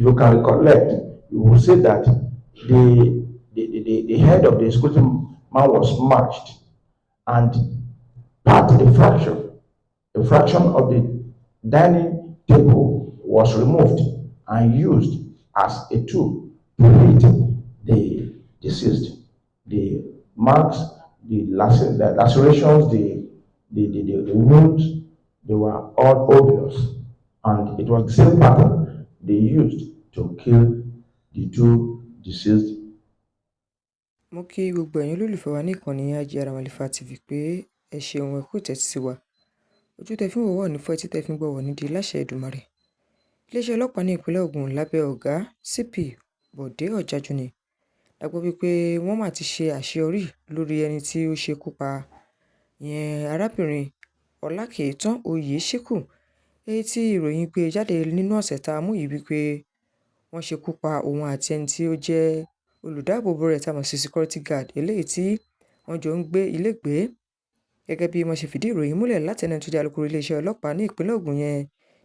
you can recollect, you will say that the head of the security man was smashed, and a fraction of the dining table was removed and used as a tool to hit the deceased. The marks, the lacerations, the wounds, they were all obvious, and it was the same pattern they used to kill the two deceased. Mo kí gbogbo ẹ̀yin olólùfẹ́ wa ní ìkànnì Ajíàràmàlífà TV pé ẹ ṣeun ẹ kú ìtẹ́tí sí wa. Ojú tẹ fi ń wò wá ò ní fọ́, etí tẹ fi ń gbọ́ wá ò ní di láṣẹ Èdùmàrè. Iléeṣẹ́ ọlọ́pàá ní ìpínlẹ̀ Ògùn lábẹ́ ọ̀gá CP Bọ̀dé Ọ̀jájúni la gbọ́ wípé wọ́n mà ti ṣe àṣeyọrí lórí ẹni tí ó ṣekú pa ìyẹn arábìnrin Ọlákẹ́ẹ̀tàn Oyèṣíkù, èyí tí ìròyìn gbé jáde nínú ọ̀sẹ̀ tá a mú yìí wípé wọ́n ṣekú pa òun àti ẹni tí ó jẹ́ olùdáàbòbò rẹ̀ tá a mọ̀ sí security guard, eléyìí tí wọ́n jọ ń gbé ilé gbé. Gẹ́gẹ́ bí wọ́n ṣe fìdí ìròyìn múlẹ̀ láti ẹni tó jẹ́ alukoro iléeṣẹ́ ọlọ́pàá ní ìpínlẹ̀ Ògùn yẹn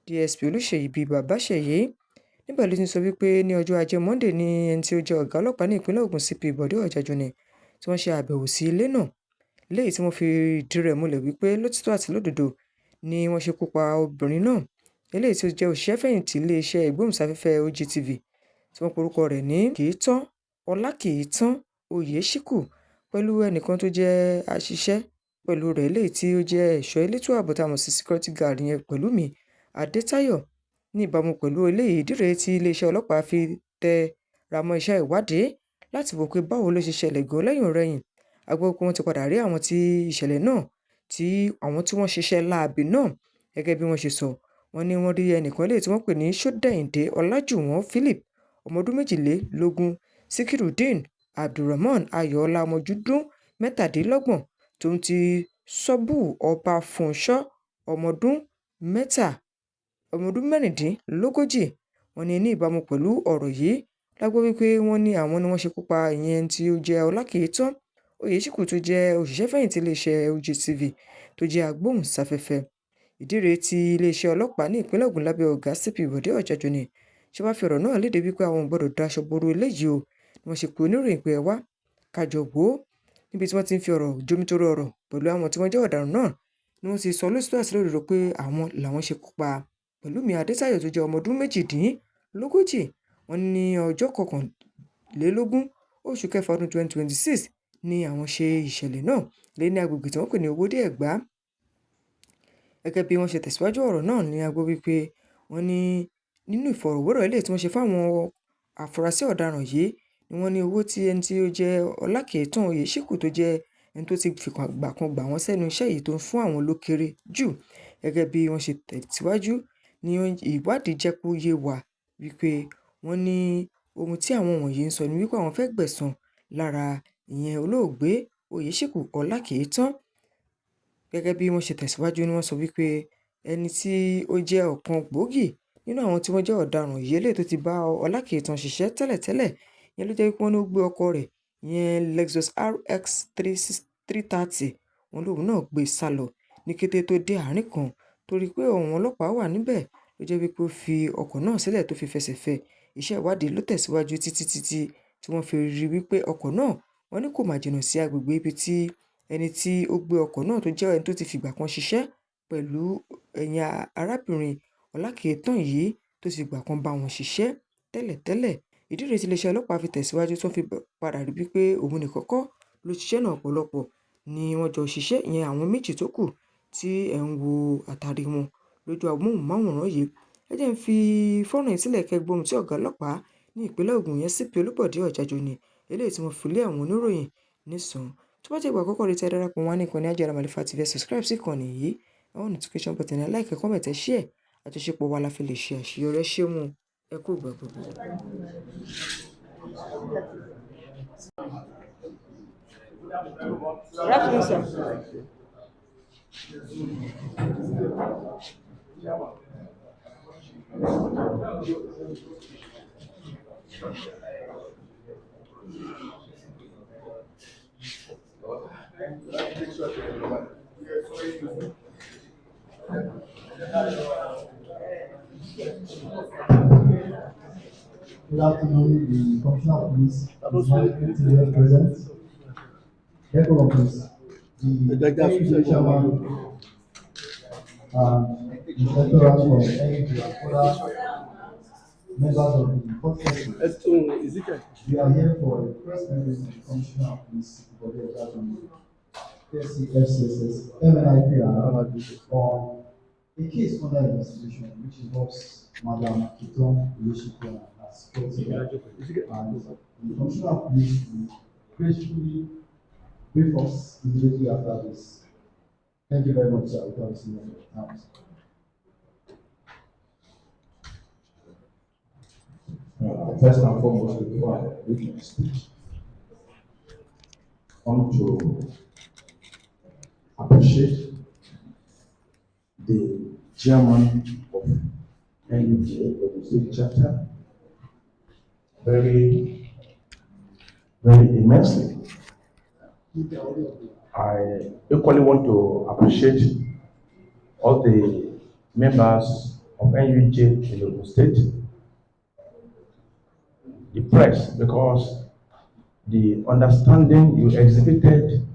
DSP Olúṣèyí Babáṣèyí. Níbẹ̀ ló ti sọ wípé ní ọjọ́ ajé Monday ní ẹni tí ó jẹ́ ọ̀gá ọlọ́pàá ní ìpínlẹ̀ Ògùn CP Bọ̀dé Ọ̀jájúni tí wọ́n ṣe àbẹ̀wò sí ilé náà, léyìí tí wọ́n fi ìdí rẹ̀ múlẹ̀ wípé lótìtọ́ àti lódodo ni wọ́n ṣekú pa obìnrin náà, eléyìí tí ó jẹ́ òṣìṣẹ́ fẹ̀yìntì iléeṣẹ́ ìgbóhùnsáfẹ́fẹ́ OGTV tí wọ́n porúkọ rẹ̀ ní Ọlákẹ́ẹ̀tàn Oyèṣíkù, pẹ̀lú ẹnìkan tó jẹ́ aṣiṣẹ́ pẹ̀lú rẹ̀, eléyìí tí ó jẹ́ ẹ̀ṣọ́ elétò ààbò tá a mọ̀ sí security guard yẹn Pẹ̀lúmi Adétáyọ̀. Ní ìbámu pẹ̀lú eléyìí, ìdí rèé tí iléeṣẹ́ ọlọ́pàá fi tẹra mọ́ iṣẹ́ ìwádìí láti wò pé báwo ló ṣe ṣẹlẹ̀ gan lẹ́yìn ọ̀rẹyìn. A gbọ́ pé wọ́n ti padà rí àwọn tí ìṣẹ̀lẹ̀ náà tí àwọn tí wọ́n ṣiṣẹ́ láabi náà. Gẹ́gẹ́ bí wọ́n ṣe sọ, wọ́n ní wọ́n rí ẹnìkan eléyìí tí wọ́n pè ní Ṣódẹ̀yìndé Ọlájùwọ̀n Philip, ọmọ ọdún 22, Síkírùdín Abdulrahman Ayọ̀ọ́lá, ọmọ ọdún 27, tó ń ti Ṣọ́bù Ọbáfúnṣọ́, ọmọ ọdún 36. Wọ́n ní ní ìbámu pẹ̀lú ọ̀rọ̀ yìí la gbọ́ wípé wọ́n ní àwọn ni wọ́n ṣekú pa ìyẹn tí ó jẹ́ Ọlákẹ́ẹ̀tàn Oyèṣíkù tó jẹ́ òṣìṣẹ́ fẹ̀yìntì iléeṣẹ́ OGTV tó jẹ́ agbóhùnsáfẹ́fẹ́. Ìdí rèé tí iléeṣẹ́ ọlọ́pàá ní ìpínlẹ̀ Ògùn lábẹ́ ọ̀gá CP Bọ̀dé Ọ̀jájúni ṣe wá fi ọ̀rọ̀ náà léde wípé àwọn ò gbọdọ̀ daṣọ borí eléyìí o, ni wọ́n ṣe pe oníròyìn pé ẹ wá kájọ wò ó. Níbi tí wọ́n ti ń fi ọ̀rọ̀ jomitoro ọ̀rọ̀ pẹ̀lú àwọn tí wọ́n jẹ́ ọ̀daràn náà ni wọ́n ti sọ lótìtọ́ àti lódodo pé àwọn làwọn ṣekú pa Pẹ̀lúmi Adétáyọ̀ tó jẹ́ ọmọ ọdún 38. Wọ́n ní ọjọ́ 21 oṣù kẹfà ọdún 2026 ni àwọn ṣe ìṣẹ̀lẹ̀ náà ní agbègbè tí wọ́n pè ní Owódé Ẹ̀gbá. Gẹ́gẹ́ bí wọ́n ṣe tẹ̀síwájú ọ̀rọ̀ náà ni a gbọ́ wípé wọ́n ní nínú ìfọ̀rọ̀wérọ̀ eléyìí tí wọ́n ṣe fáwọn afurasí ọ̀daràn yìí ni wọ́n ní owó tí ẹni tí ó jẹ́ Ọlákẹ́ẹ̀tàn Oyèṣíkù tó jẹ́ ẹni tó ti fìgbà kan gbà wọ́n sẹ́nu iṣẹ́ yìí tó ń fún àwọn ló kéré jù. Gẹ́gẹ́ bí wọ́n ṣe tẹ̀síwájú ní ìwádìí jẹ́ kó yé wa wípé wọ́n ní ohun tí àwọn wọ̀nyí ń sọ ni wípé àwọn fẹ́ gbẹ̀san lára ìyẹn olóògbé Oyèṣíkù Ọlákẹ́ẹ̀tàn. Gẹ́gẹ́ bí wọ́n ṣe tẹ̀síwájú ni wọ́n sọ wípé ẹni tí ó jẹ́ ọ̀kan gbòógì nínú àwọn tí wọ́n jẹ́ ọ̀daràn yìí eléyìí tó ti bá Ọlákẹ́ẹ̀tàn ṣiṣẹ́ tẹ́lẹ̀tẹ́lẹ̀, ìyẹn ló jẹ́ wípé wọ́n ní ó gbé ọkọ̀ rẹ̀ ìyẹn Lexus RX 330, wọn lòun náà gbé sálọ ní kété tó dé àárín kan, torí pé àwọn ọlọ́pàá wà níbẹ̀ ló jẹ́ wípé ó fi ọkọ̀ náà sílẹ̀ tó fi fẹsẹ̀ fẹ. Iṣẹ́ ìwádìí ló tẹ̀síwájú títí tí wọ́n fi rí wípé ọkọ̀ náà wọ́n ní kò má jìnnà sí agbègbè ibi tí ẹni tí ó gbé ọkọ̀ náà tó jẹ́ ẹni tó ti fìgbà kan ṣiṣẹ́ pẹ̀lú ẹ̀yìn arábìnrin Ọlákẹ́ẹ̀tàn yìí tó ti fìgbà kan bá wọn ṣiṣẹ́ tẹ́lẹ̀tẹ́lẹ̀. Ìdí rèé tí iléeṣẹ́ ọlọ́pàá fi tẹ̀síwájú tó fi padà rí wípé òun nìkan kọ́ ló ṣiṣẹ́ náà, ọ̀pọ̀lọpọ̀ ni wọ́n jọ ṣiṣẹ́, ìyẹn àwọn méjì tó kù tí ẹ̀ ń wo àtàrí wọn lójú amóhùnmáwòrán yìí. Ẹ jẹ́ ń fi fọ́nrán yìí sílẹ̀ kẹ́ gbọ́ ohun tí ọ̀gá ọlọ́pàá ní ìpínlẹ̀ Ògùn yẹn CP Olúbọ̀dé Ọ̀jájúni eléyìí tí wọ́n fi lé àwọn oníròyìn nísàn. Tó bá jẹ́ ìgbà àkọ́kọ́ rẹ tí ẹ darapọ̀ wá ní ìkànnì Ajíàràmàlífà TV, subscribe sí ìkànnì yìí, àwọn notification button, like, comment, share. Àjọṣepọ̀ wa la fi lè ṣe àṣeyọrí. Ẹ ṣeun, ẹ kú ìgbà gbogbo. Good afternoon, the Commissioner of Police is management here present. Therefore, please, the NUJ chairman and inspectorate from NUJ and other members of the court session. We are here for a press briefing of the Commissioner of Police for the FCSS, MNIPR on a case under investigation which involves Madam Kiton Oyesiku and her security guard. And the Commissioner of Police will gracefully brief us immediately after this. Thank you very much, sir. Without wasting your time. First and foremost, before I read my speech, I want to appreciate the chairman of NUJ, of the state chapter, very, very immensely. I equally want to appreciate all the members of NUJ in Ogun State, the press, because the understanding you exhibited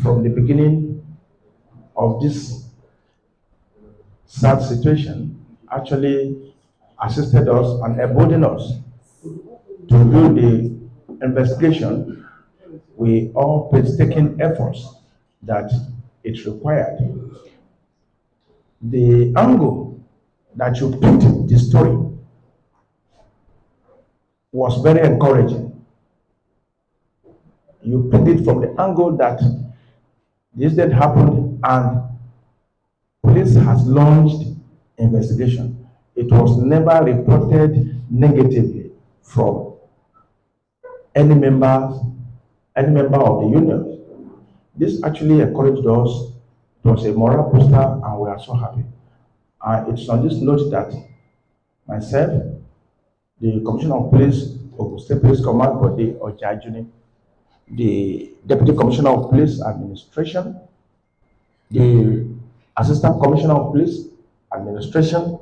from the beginning of this sad situation actually assisted us and emboldened us to do the investigation with all painstaking efforts that it required. The angle that you picked the story was very encouraging. You picked it from the angle that this incident happened and police has launched investigation. It was never reported negatively from any member, any member of the union. This actually encouraged us. It was a moral booster, and we are so happy. It's on this note that myself, the Commissioner of Police, Ogun State Police Command Body Ojajuni, the Deputy Commissioner of Police Administration, the Assistant Commissioner of Police Administration,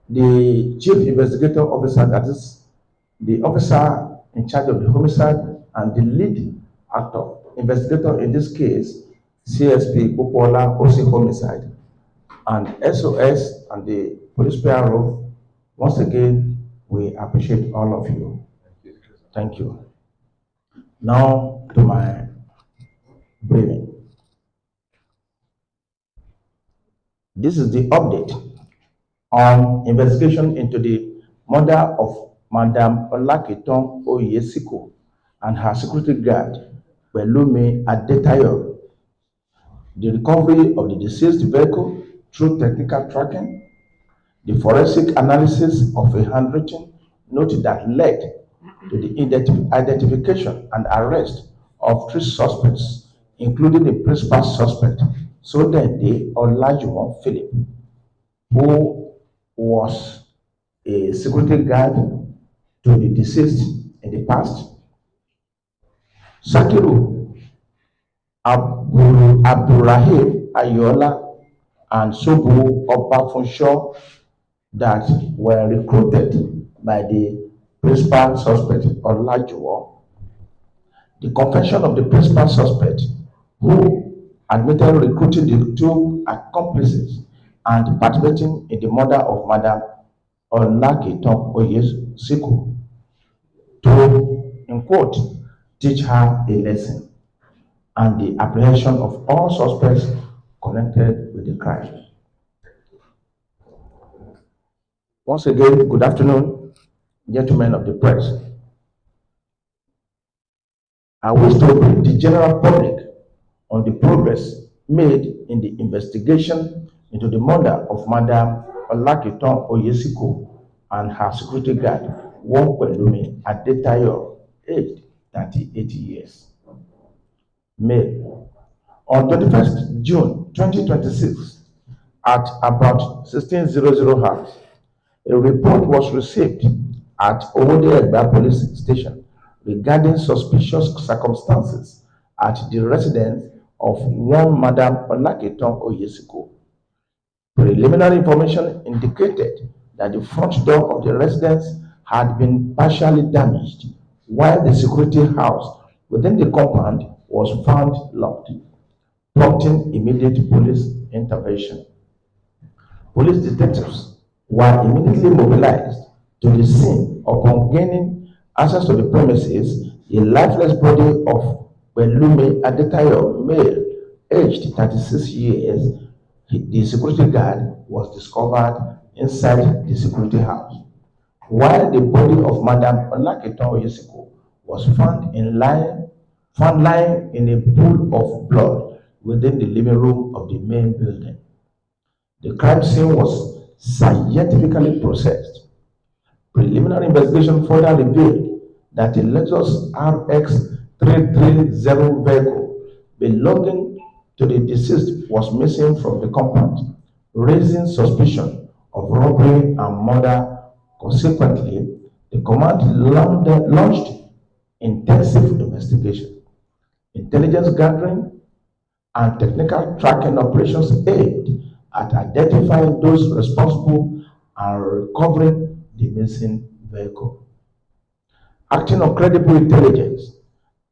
the Chief Investigator Officer, that is the officer in charge of the homicide, and the lead actor, investigator in this case, CSP Popola OC Homicide, and SOS and the police PRO. Once again, we appreciate all of you. Thank you. Now to my briefing. This is the update on investigation into the murder of Madam Olukitan Oyesiku and her security guard, Pelumi Adetayo. The recovery of the deceased vehicle through technical tracking, the forensic analysis of a handwritten note that led to the identification and arrest of three suspects, including the principal suspect, Sodende Olajuwon Philip, who was a security guard to the deceased in the past, Sakiru Abdurrahim Ayola, and Sobu Obafunsho, that were recruited by the principal suspect Olajuwon. The confession of the principal suspect, who admitted recruiting the two accomplices and participating in the murder of Madam Olukitan Oyesiku to, in quote, teach her a lesson, and the apprehension of all suspects connected with the crime. Once again, good afternoon, gentlemen of the press. I wish to brief the general public on the progress made in the investigation into the murder of Madam Olukitan Oyesiku and her security guard, Pelumi Adetayo, aged 38 years. Male. On 21st June 2026, at about 16:00 hours, a report was received at Owode Police Station regarding suspicious circumstances at the residence of one Madam Olukitan Oyesiku. Preliminary information indicated that the front door of the residence had been partially damaged, while the security house within the compound was found locked, prompting immediate police intervention. Police detectives were immediately mobilized to the scene. Upon gaining access to the premises, a lifeless body of Belume Adetayo, male, aged 36 years, the security guard, was discovered inside the security house, while the body of Madam Olukitan Oyesiku was found lying in a pool of blood within the living room of the main building. The crime scene was scientifically processed. Preliminary investigation further revealed that a Lexus RX 330 vehicle belonging to the deceased was missing from the compound, raising suspicion of robbery and murder. Consequently, the command launched intensive investigation, intelligence gathering, and technical tracking operations aimed at identifying those responsible and recovering the missing vehicle. Acting on credible intelligence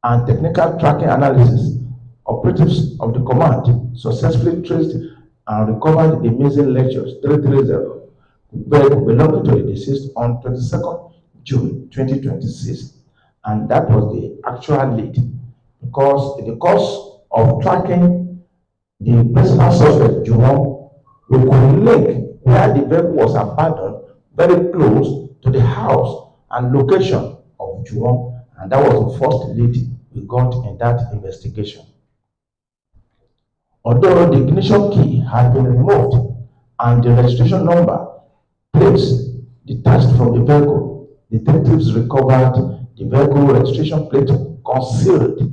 and technical tracking analysis, operatives of the command successfully traced and recovered the missing Lexus 330 vehicle belonging to the deceased on 22nd June 2026. And that was the actual lead, because in the course of tracking the principal suspect, Juwon, we could link where the vehicle was abandoned very close to the house and location of Juwon, and that was the first lead we got in that investigation. Although the ignition key had been removed and the registration number plates detached from the vehicle, detectives recovered the vehicle registration plate concealed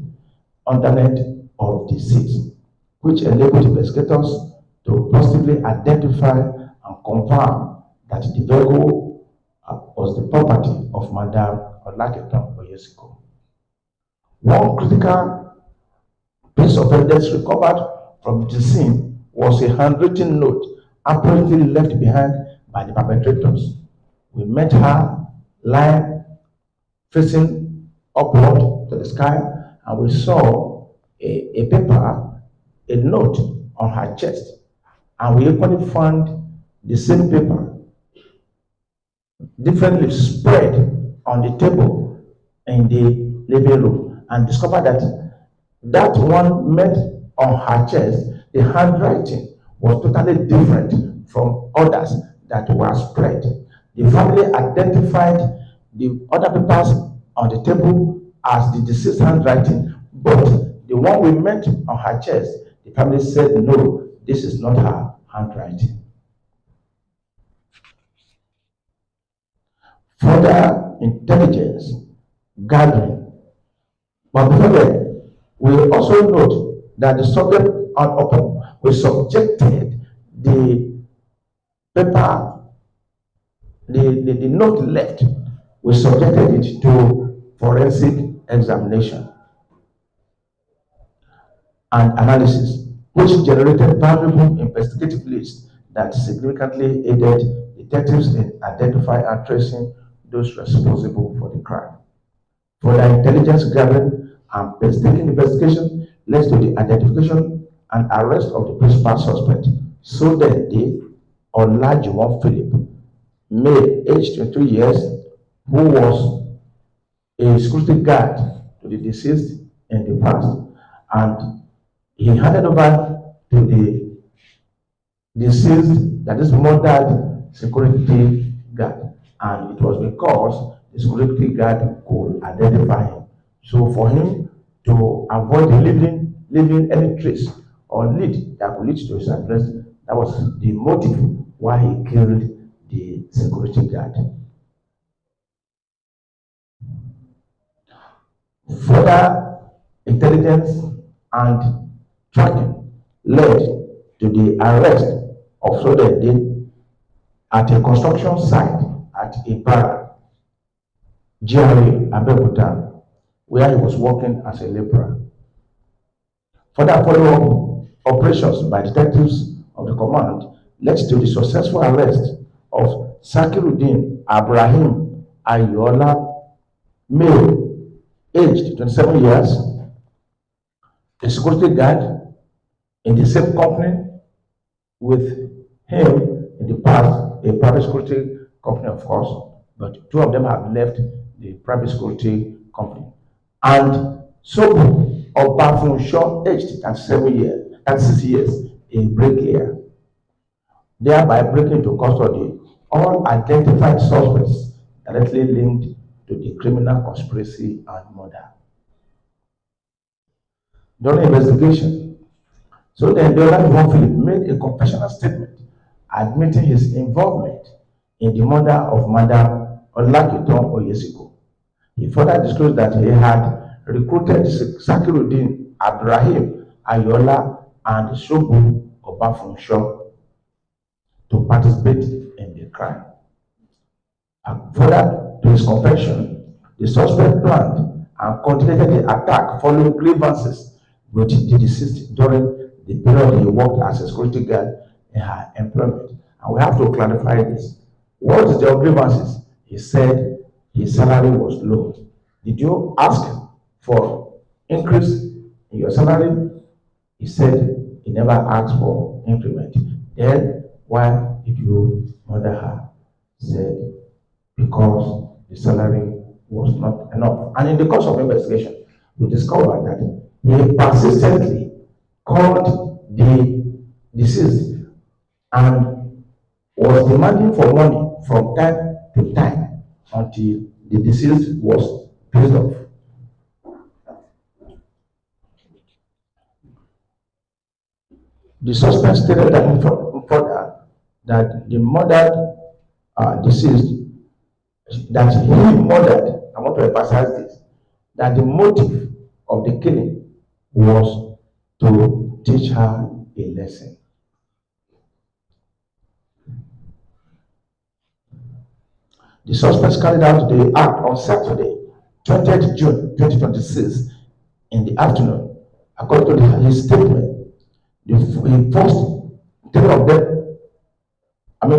underneath of the seat, which enabled investigators to positively identify and confirm that the vehicle was the property of Madam Olukitan Oyesiku. One critical piece of evidence recovered from the scene was a handwritten note apparently left behind by the perpetrators. We met her lying facing upward to the sky, and we saw a paper, a note on her chest, and we equally found the same paper, differently spread on the table in the living room, and discovered that that one met on her chest, the handwriting was totally different from others that were spread. The family identified the other papers on the table as the deceased handwriting, but the one we met on her chest, the family said no, this is not her handwriting. Further intelligence gathering. But before that, we also note that the subject on open, we subjected the paper, the note left, we subjected it to forensic examination and analysis, which generated valuable investigative leads that significantly aided detectives in identifying and tracing those responsible for the crime. Further intelligence gathering and painstaking investigation led to the identification and arrest of the principal suspect, so that the Olajuwon Philip, male, aged 22 years, who was a security guard to the deceased in the past, and he handed over to the deceased, that is murdered security guard, and it was because the security guard could identify him. So for him to avoid leaving any trace or lead that could lead to his arrest, that was the motive why he killed the security guard. Further intelligence and tracking led to the arrest of Sodede at a construction site at Ipible, GRA, Abeokuta, where he was working as a laborer. Further follow-up operations by detectives of the command led to the successful arrest of Sakiruddin Abraham Ayola, male, aged 27 years, a security guard in the same company with him in the past, a private security company, of course, but two of them have left the private security company. And Sobu Obafunsho, aged 37 years, 36 years, a bricklayer, thereby breaking into custody all identified suspects directly linked to the criminal conspiracy and murder. During investigation, so then the other John Philip made a confessional statement admitting his involvement in the murder of Madam Olukitan Oyesiku. He further disclosed that he had recruited Sakiruddin Abraham Ayola and Shogun Obafunsho to participate in the crime. Further to his confession, the suspect planned and coordinated the attack following grievances with the deceased during the period he worked as a security guard in her employment. And we have to clarify this. What is the grievances? He said his salary was low. Did you ask for increase in your salary? He said he never asked for increment. Then why did you murder her? He said because the salary was not enough. And in the course of investigation, we discovered that he persistently called the deceased and was demanding for money from time to time until the deceased was pissed off. The suspect stated that further that the murdered deceased, that he murdered, I want to emphasize this, that the motive of the killing was to teach her a lesson. The suspects carried out the act on Saturday, 20th June 2026, in the afternoon. According to his statement, the first three of them,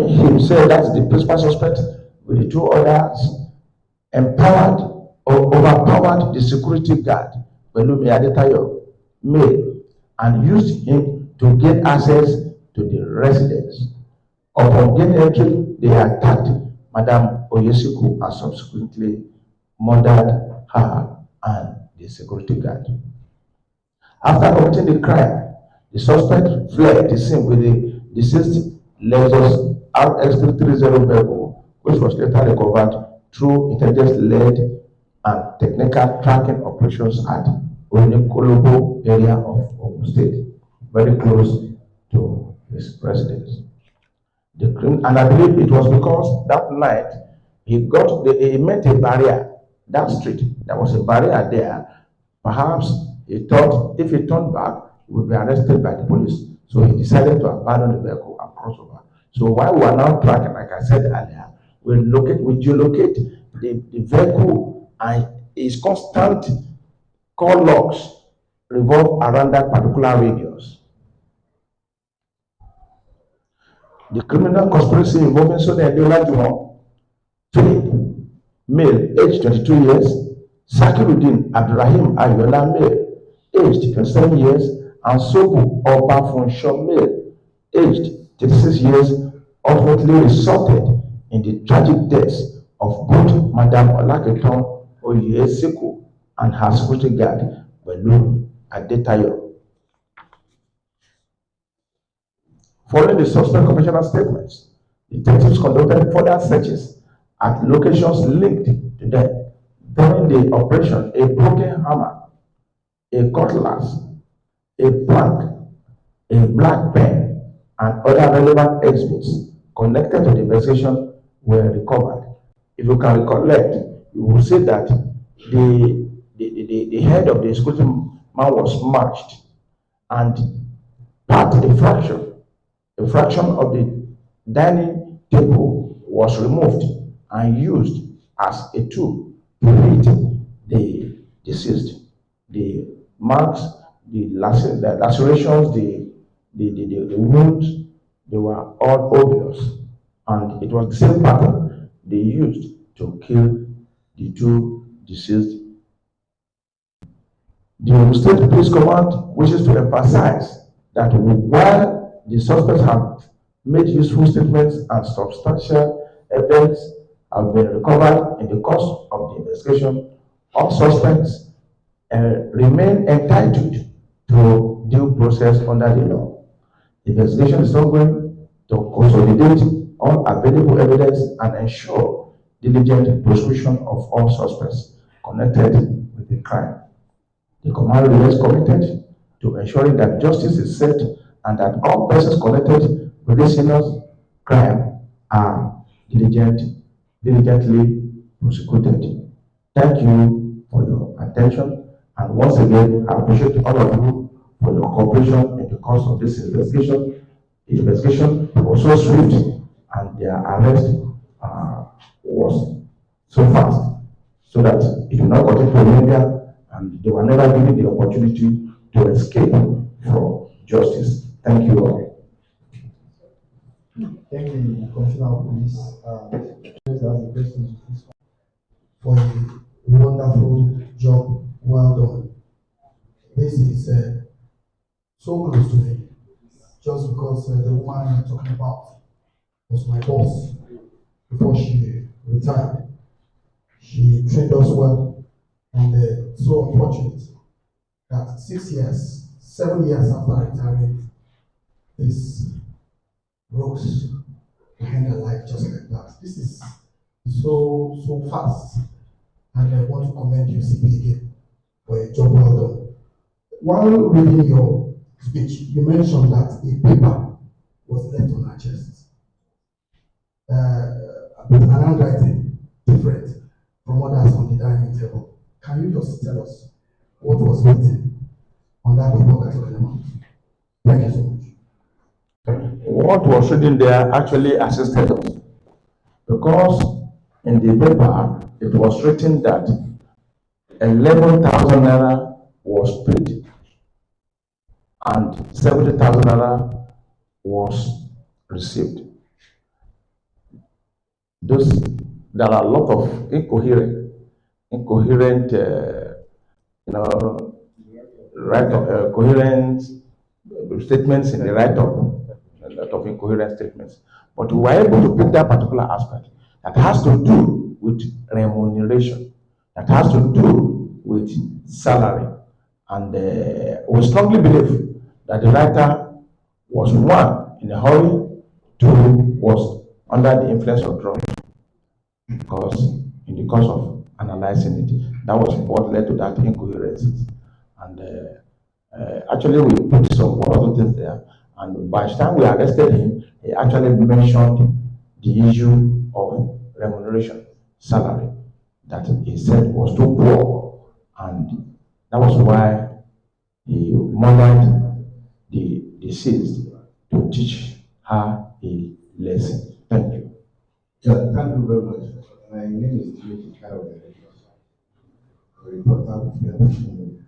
he said that's the principal suspect with the two others, empowered or overpowered the security guard, Pelumi Adetayo, male, and used him to gain access to the residence. Upon gaining entry, they attacked Madam Oyesiku and subsequently murdered her and the security guard. After committing the crime, the suspect fled the scene with the deceased Lexus RX330 vehicle, which was later recovered through intelligence-led and technical tracking operations at Onikolobo area of Ogun State, very close to his residence. And I believe it was because that night he met a barrier, that street, there was a barrier there. Perhaps he thought if he turned back, he would be arrested by the police. So he decided to abandon the vehicle and cross over. So while we are now tracking, like I said earlier, we geolocate the vehicle and its constant call logs revolve around that particular radius. The criminal conspiracy involving Sonia Adelajuwon, Philip, male, age 22 years, Sakiruddin Abraham Ayola, male, aged 27 years, and Sobu Obafunsho, male, aged 36 years, ultimately resulted in the tragic deaths of both Madam Olukitan Oyesiku and her security guard, Beyi Adetayo. Following the suspect commissioner statements, detectives conducted further searches at locations linked to them. During the operation, a broken hammer, a cutlass, a plank, a black pen, and other relevant exhibits connected to the investigation were recovered. If you can recollect, you will see that the head of the security man was smashed and a fraction of the dining table was removed and used as a tool to hit the deceased. The marks, the lacerations, the wounds, they were all obvious. and it was the same pattern they used to kill the two deceased. The Ogun State Police Command wishes to emphasize that while the suspects have made useful statements and substantial evidence have been recovered in the course of the investigation, all suspects remain entitled to due process under the law. The investigation is ongoing to consolidate all available evidence and ensure diligent prosecution of all suspects connected with the crime. The command remains committed to ensuring that justice is served and that all persons connected with this heinous crime are diligently prosecuted. Thank you for your attention, and once again, I appreciate all of you for your cooperation in the course of this investigation. The investigation was so swift, and their arrest was so fast, so that it will not continue to linger, and they were never given the opportunity to escape from justice. Thank you all. Thank the Commissioner of Police. As a question for a wonderful job, well done. This is so close to me, just because the woman I'm talking about was my boss before she retired. She trained us well, and so unfortunate that 6 years, 7 years after retiring, this rose behind her life just like that. This is so fast, and I want to commend you, CP, again for a job well done. While reading your speech, you mentioned that a paper was left on her chest, with an handwriting different from others on the dining table. Can you just tell us what was written on that paper we're talking about? Thank you so much. What was written there actually assisted us, because in the paper it was written that 11,000 naira was paid and 70,000 naira was received. Those There are a lot of incoherent, you know, coherent statements in the write-up, a lot of incoherent statements. But we were able to pick that particular aspect that has to do with remuneration, that has to do with salary. And we strongly believe that the writer was, one, in a hurry, two, was under the influence of drugs, because in the course of analyzing it, that was what led to that incoherency. And actually, we put some other things there. And by the time we arrested him, he actually mentioned the issue of remuneration, salary, that he said was too poor. And that was why he murdered the deceased to teach her a lesson. Thank you. Yeah, thank you very much. My name is Ipible, a reporter with Feyinti.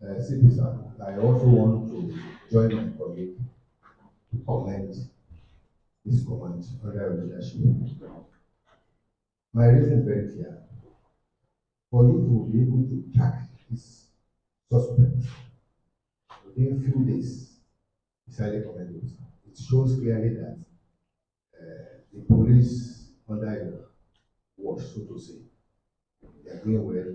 CP sir, I also want to join my colleague to comment this comment under your leadership. My reason is very clear. For you to be able to track this suspect within few days is highly commendable. It shows clearly that the police under your watch, so to say, they are doing well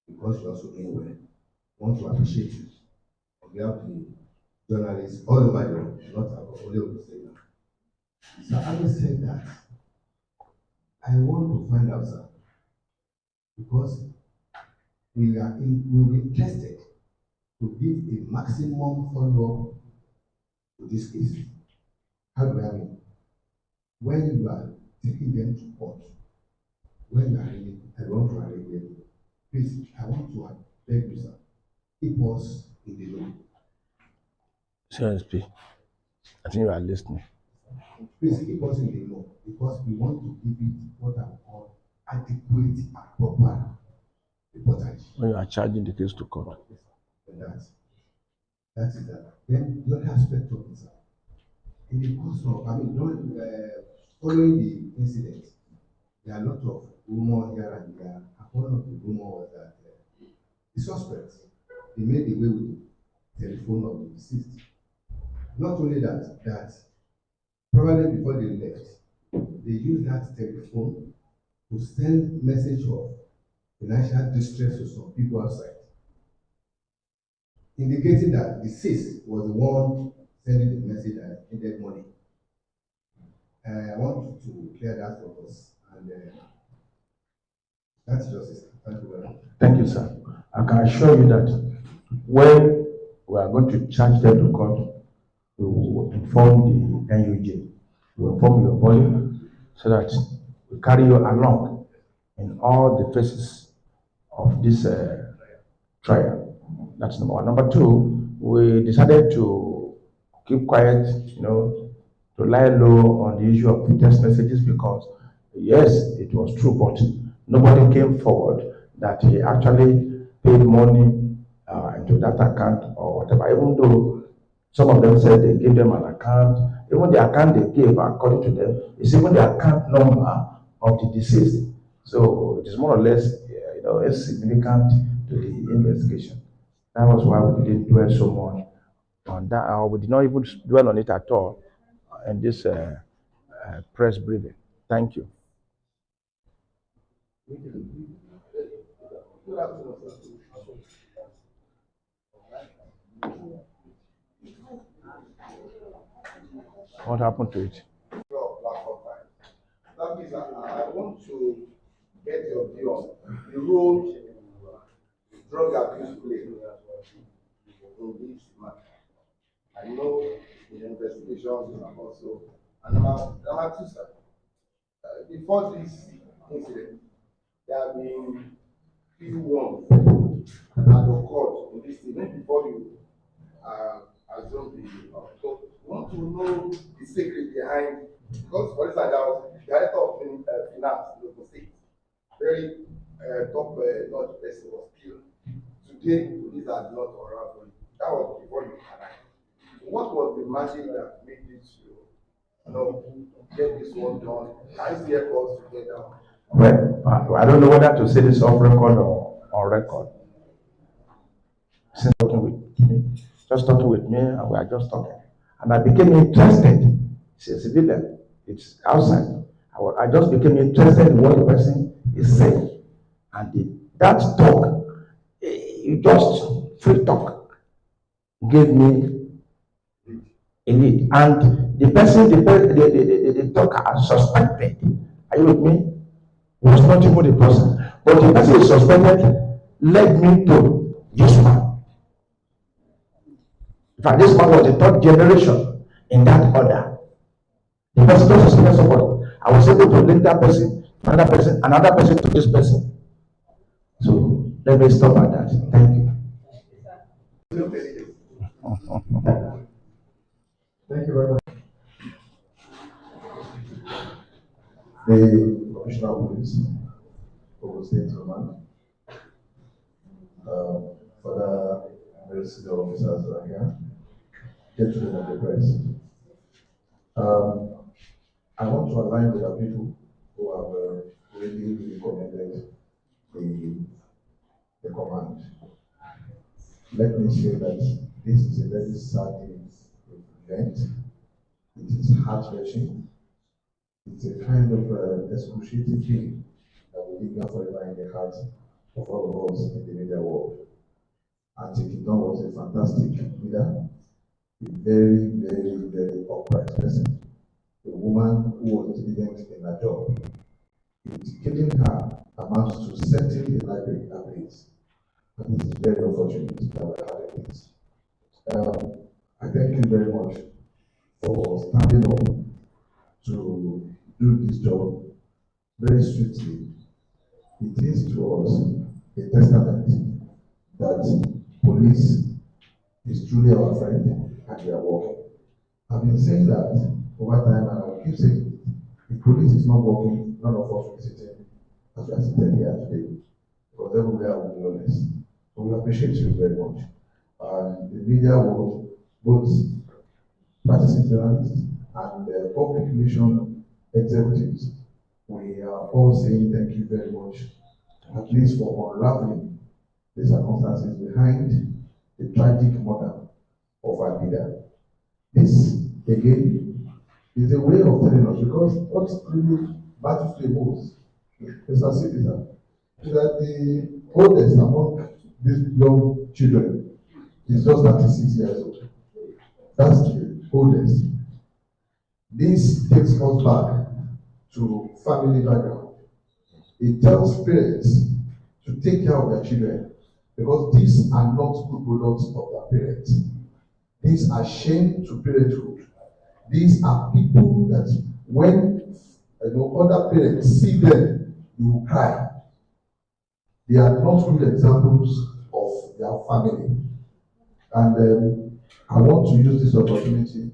because you are also doing well. I want to appreciate you on behalf of the journalists all over the world, not only of the state. So having said that, I want to find out, sir, because we will be interested to give a maximum follow-up to this case. How do I mean? When you are taking them to court, when you are arraigned, I want to arraign them. Please, I want to beg you, sir, keep us in the law. CSP, I think you are listening. Please keep us in the law, because we want to give it what I call adequate and proper reportage. When you are charging the case to court. And that is that. Then the other aspect of it, sir, in the course of, I mean, following the incident, there are a lot of rumor here and there. And one of the rumor was that the suspects, they made away with the telephone of the deceased. Not only that probably before they left, they used that telephone to send message of financial distress to some people outside, indicating that the deceased was the one sending the message that needed money. I want to clear that for us, and that's justice. Thank you very much. Thank you, sir. I can assure you that when we are going to charge them to court, we will inform the NUJ, we will inform your body so that we carry you along in all the phases of this trial. That's number one. Number two, we decided to keep quiet, to lie low on the issue of text messages because, yes, it was true, but nobody came forward that he actually paid money into that account or whatever, even though some of them said they gave them an account. Even the account they gave, according to them, is even the account number of the deceased. So it is more or less, insignificant to the investigation. That was why we didn't dwell so much on that, or we did not even dwell on it at all in this press briefing. Thank you. What happened to it? That means I want to get your view on the role drug abuse plays in this matter. I know the investigations and also, and number two, sir, before this incident, there have been few ones that had occurred in this thing, even before you assume the want to know the secret behind, because for instance, there was the director of finance in Ogun State, very top notch person was killed. Today, police are not around for it. That was before you arrived. What was the magic that made this get this one done? Can you see us together? Well, I don't know whether to say this off record or on record. Since talking with me, just talking with me, and we are just talking. And I became interested. It's a civilian, it's outside. I just became interested in what the person is saying. And that talk, just free talk, gave me a lead. And the person, the talker suspected, are you with me? Was not even the person. But the person is suspected led me to this man. In fact, this man was the third generation in that order. The person was suspected somebody. I was able to link that person to another person to this person. So let me stop at that. Thank you. Thank you very much. The Commissioner of Police, Ogun State Command, further very senior officers that are here, gentlemen of the press. I want to align with our people who have really recommended the command. Let me say that this is a very sad event. It is heart-wrenching. It's a kind of excruciating thing that will linger forever in the heart of all of us in the media world. And Olukitan was a fantastic leader, a very, very, very upright person, a woman who was diligent in her job. Killing her amounts to setting the library ablaze. And it is very unfortunate that we are having this. I thank you very much for standing up to do this job very swiftly. It is to us a testament that police is truly our friend and we are working. I've been saying that over time and I will keep saying it. If police is not working, none of us will be sitting as we are sitting here today. Because everywhere will be honest. So we appreciate you very much. And the media world, both practicing journalists and public relation executives, we are all saying thank you very much, at least for unraveling the circumstances behind the tragic murder of our leader. This, again, is a way of telling us, because what really matters to most, Mr. Citizen, is that the oldest among these young children is just 36 years old. That's the oldest. This takes us back to family background. It tells parents to take care of their children, because these are not good products of their parents. These are shame to parenthood. These are people that when other parents see them, you will cry. They are not good examples of their family. And I want to use this opportunity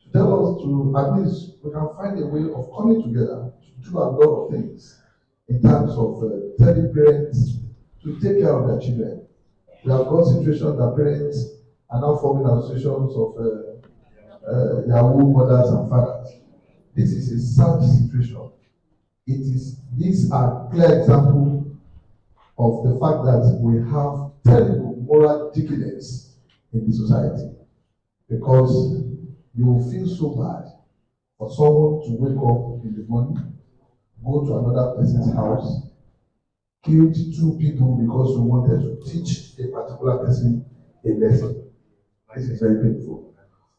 to tell us to at least we can find a way of coming together to do a lot of things in terms of telling parents to take care of their children. We have got situations that parents are now forming associations of Yahoo mothers and fathers. This is a sad situation. These are clear examples of the fact that we have terrible moral decadence in the society, because you will feel so bad for someone to wake up in the morning, go to another person's house, killed two people because we wanted to teach a particular person a lesson. This is very painful.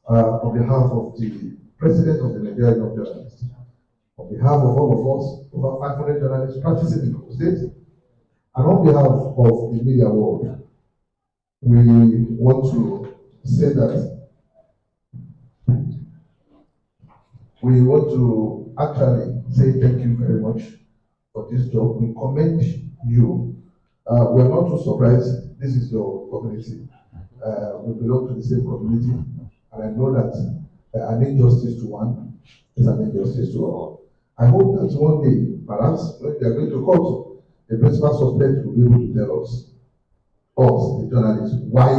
On behalf of the President of the Nigerian Young Journalists, on behalf of all of us, over 500 journalists practicing in the state, and on behalf of the media world, we want to say that we want to actually say thank you very much for this job. We commend you. We are not too surprised. This is your community. We belong to the same community, and I know that an injustice to one is an injustice to all. I hope that one day, perhaps when we are going to court, the principal suspect will be able to tell us, the journalists, why,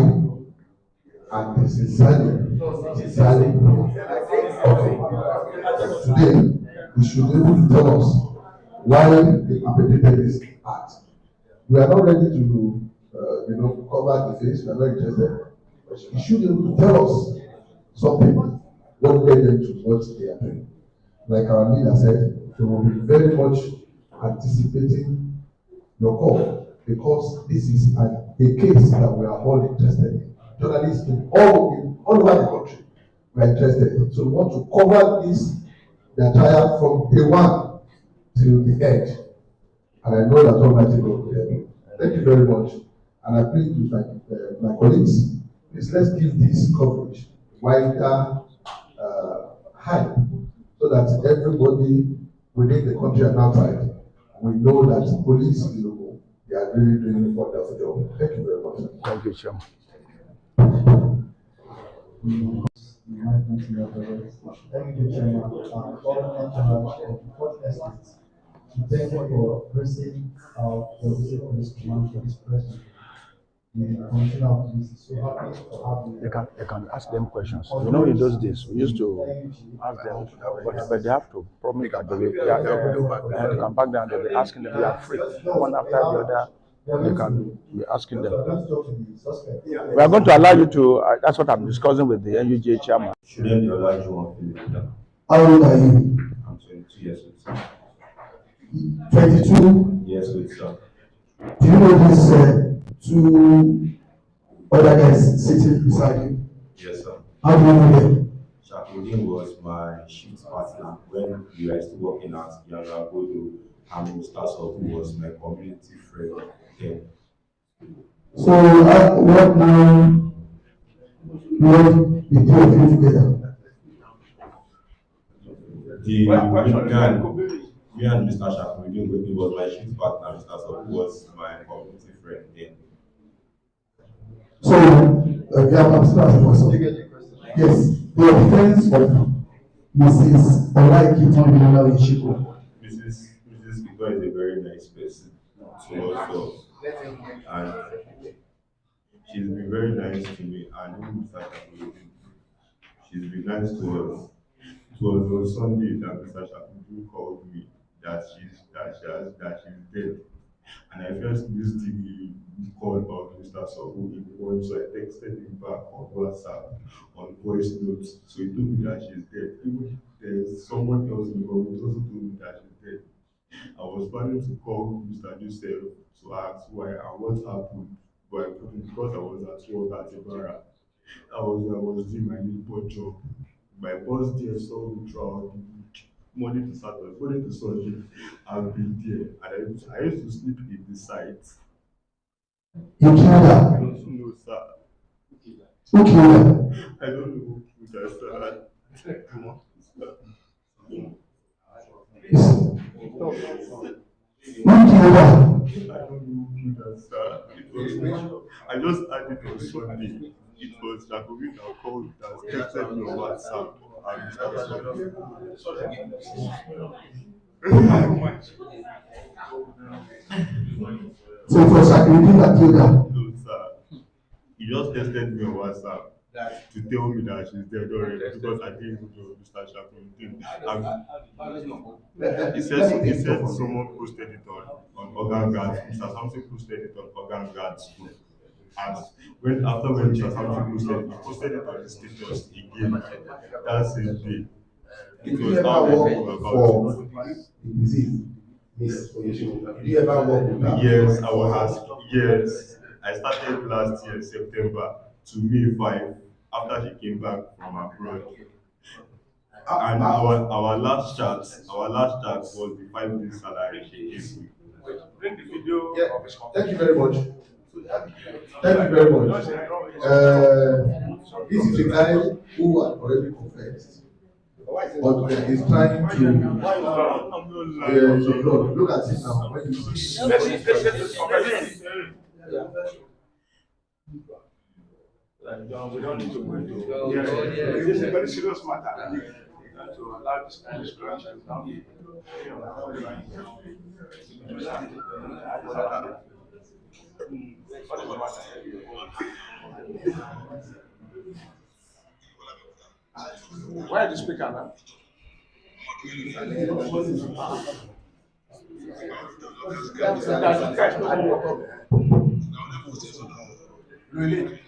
and sincerely, okay. Today, we should be able to tell us why they perpetrated this act. We are not ready to, cover the face. We are not interested. But you should be able to tell us something. What led them to what they are doing. Like our leader said, we will be very much anticipating your call, because this is a case that we are all interested in. Journalists all over the country, we are interested. So we want to cover the trial from day one till the end. And I know that Almighty God will help you. Thank you very much. And I plead with my colleagues, please let's give this coverage wider hype, so that everybody within the country and outside will know that police, they are really doing a wonderful job. Thank you very much. Thank you, Chairman. Thank you, Chairman. Government General of the Fourth Estate. Thank you for pressing the Osise Police Command for this president. The Commissioner of Police is so happy to have you. They can ask them questions. In those days, we used to ask them, but they have to promise that they can back down. They'll be asking them, they are free. One after the other, they can be asking them. We are going to allow you to, that's what I'm discussing with the NUJ chairman. Shouldn't you allow you one feeling? How old are you? I'm 22 years old, sir. 22? Yes, old, sir. Do you know these two other guys sitting beside you? Yes, sir. How do you know them? Shakodin was my shift partner when we were still working at Rowoto, and Mr. Seku was my community friend then. So, what now left the two of you together? Me and Mr. Shakodin, he was my shift partner. Mr. Seku was my community friend then. So, I'm still asking for something. Yes, the offense of Mrs. Oyesiku. Mrs. Kiko is a very nice person to us, and she's been very nice to me, and even Mr. Shakodin, she's been nice to us. was on Sunday that Mr. Shakudu called me that she's dead. And I first used the call of Mr. Sohu in the morning, so I texted him back on WhatsApp on voice notes. So he told me that she's dead. Even there's someone else in the community also told me that she's dead. I was planning to call Mr. Joseph to ask why and what happened, but I couldn't because I was at work at Ibarra. I was doing my neighbor job. My boss there saw me throughout the week, Monday to Saturday, Monday to Sunday. I've been there, and I used to sleep in the site. You killed her. I don't know, sir. Who killed her? I don't know who killed her, sir. Who killed her? I don't know who killed her, sir. I just had it on Sunday. It was Jacobi that called that texted me on WhatsApp. And So it was Sakiriti that killed her. no, sir. He just texted me on WhatsApp to tell me that she's dead already because I didn't even know Mr. Shakuntin. He said someone posted it on Organ Guard. Mr. Samson posted it on Organ Guard School. And when Mr. Samson posted it on his status again that same day. It Did was you ever how work people for about it. the disease, Miss Oyesiku? Did you ever work with her? Yes, I was asked. Yes, I started last year, September to May 5, after she came back from abroad. And our last chat was the 5 days salary she gave me. Yeah, thank you very much. Thank you very much. This is a guy who had already confessed, but he's trying to. So look at it now. When you see, We don't need to go into this is a very serious matter. To allow this kind of discussion now. Where is the speaker now? Really?